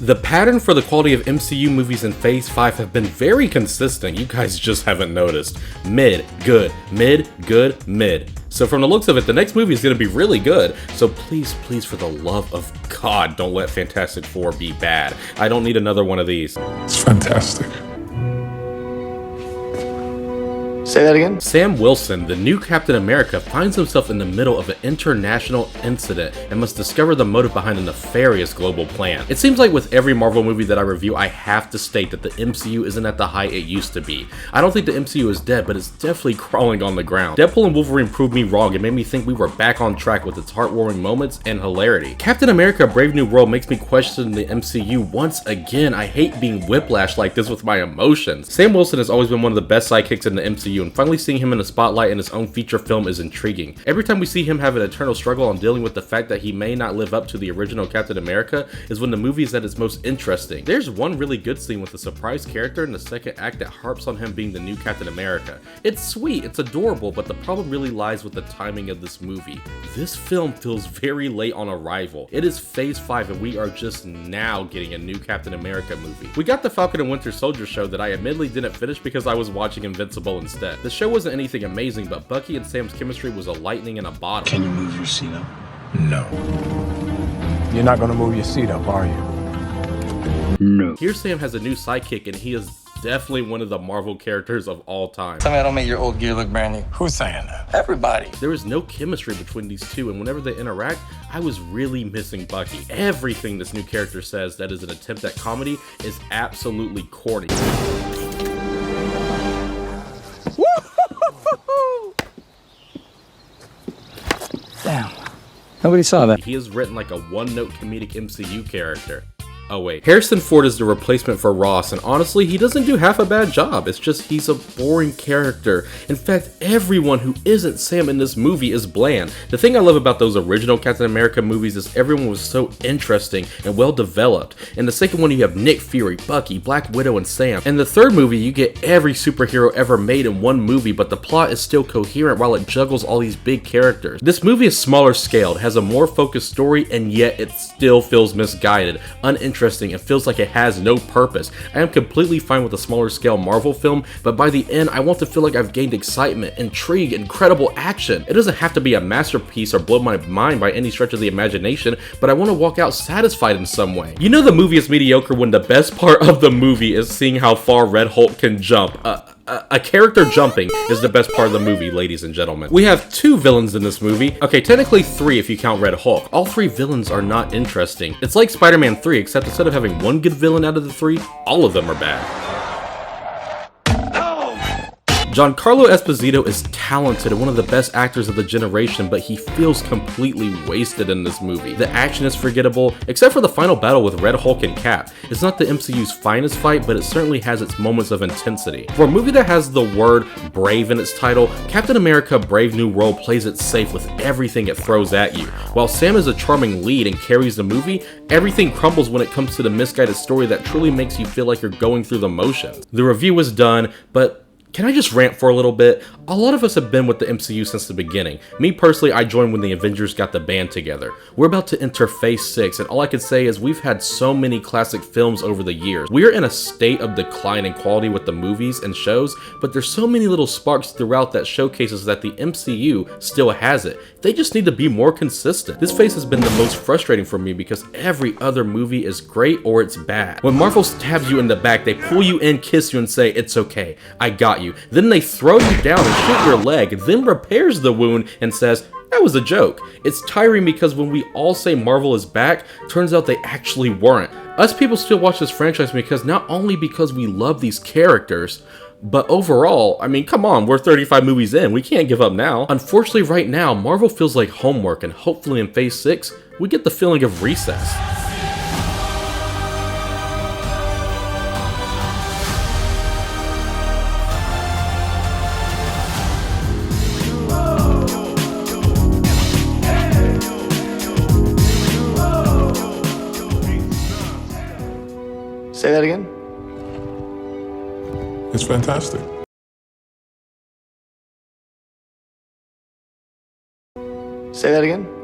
The pattern for the quality of MCU movies in Phase 5 have been very consistent, you guys just haven't noticed. Mid, good, mid, good, mid. So from the looks of it, the next movie is going to be really good, so please, please, for the love of God, don't let Fantastic Four be bad. I don't need another one of these. It's fantastic. Say that again? Sam Wilson, the new Captain America, finds himself in the middle of an international incident and must discover the motive behind a nefarious global plan. It seems like with every Marvel movie that I review, I have to state that the MCU isn't at the height it used to be. I don't think the MCU is dead, but it's definitely crawling on the ground. Deadpool and Wolverine proved me wrong and made me think we were back on track with its heartwarming moments and hilarity. Captain America Brave New World makes me question the MCU once again. I hate being whiplashed like this with my emotions. Sam Wilson has always been one of the best sidekicks in the MCU, and finally seeing him in the spotlight in his own feature film is intriguing. Every time we see him have an eternal struggle on dealing with the fact that he may not live up to the original Captain America is when the movie is at its most interesting. There's one really good scene with a surprise character in the second act that harps on him being the new Captain America. It's sweet, it's adorable, but the problem really lies with the timing of this movie. This film feels very late on arrival. It is Phase 5 and we are just now getting a new Captain America movie. We got the Falcon and Winter Soldier show that I admittedly didn't finish because I was watching Invincible instead. The show wasn't anything amazing, but Bucky and Sam's chemistry was a lightning in a bottle. Can you move your seat up? No. You're not gonna move your seat up, are you? No. Here Sam has a new sidekick and he is definitely one of the Marvel characters of all time. Tell me I don't make your old gear look brand new. Who's saying that? Everybody. There is no chemistry between these two, and whenever they interact, I was really missing Bucky. Everything this new character says that is an attempt at comedy is absolutely corny. Damn. Nobody saw that. He is written like a one-note comedic MCU character. Oh wait, Harrison Ford is the replacement for Ross, and honestly, he doesn't do half a bad job. It's just he's a boring character. In fact, everyone who isn't Sam in this movie is bland. The thing I love about those original Captain America movies is everyone was so interesting and well developed. In the second one, you have Nick Fury, Bucky, Black Widow, and Sam. In the third movie, you get every superhero ever made in one movie, but the plot is still coherent while it juggles all these big characters. This movie is smaller scaled, has a more focused story, and yet it still feels misguided, uninteresting, and feels like it has no purpose. I am completely fine with a smaller scale Marvel film, but by the end, I want to feel like I've gained excitement, intrigue, incredible action. It doesn't have to be a masterpiece or blow my mind by any stretch of the imagination, but I want to walk out satisfied in some way. You know the movie is mediocre when the best part of the movie is seeing how far Red Hulk can jump. A character jumping is the best part of the movie, ladies and gentlemen. We have two villains in this movie. Okay, technically three if you count Red Hulk. All three villains are not interesting. It's like Spider-Man 3, except instead of having one good villain out of the three, all of them are bad. Giancarlo Esposito is talented and one of the best actors of the generation, but he feels completely wasted in this movie. The action is forgettable, except for the final battle with Red Hulk and Cap. It's not the MCU's finest fight, but it certainly has its moments of intensity. For a movie that has the word brave in its title, Captain America Brave New World plays it safe with everything it throws at you. While Sam is a charming lead and carries the movie, everything crumbles when it comes to the misguided story that truly makes you feel like you're going through the motions. The review is done, but can I just rant for a little bit? A lot of us have been with the MCU since the beginning. Me personally, I joined when the Avengers got the band together. We're about to enter Phase 6, and all I can say is we've had so many classic films over the years. We are in a state of decline in quality with the movies and shows, but there's so many little sparks throughout that showcases that the MCU still has it. They just need to be more consistent. This phase has been the most frustrating for me because every other movie is great or it's bad. When Marvel stabs you in the back, they pull you in, kiss you, and say, "It's okay, I got you." Then they throw you down and shoot your leg, then repairs the wound and says, "That was a joke." It's tiring because when we all say Marvel is back, turns out they actually weren't. Us people still watch this franchise because not only because we love these characters, but overall, I mean, come on, we're 35 movies in, we can't give up now. Unfortunately, right now, Marvel feels like homework, and hopefully in Phase 6, we get the feeling of recess. Say that again? It's fantastic. Say that again?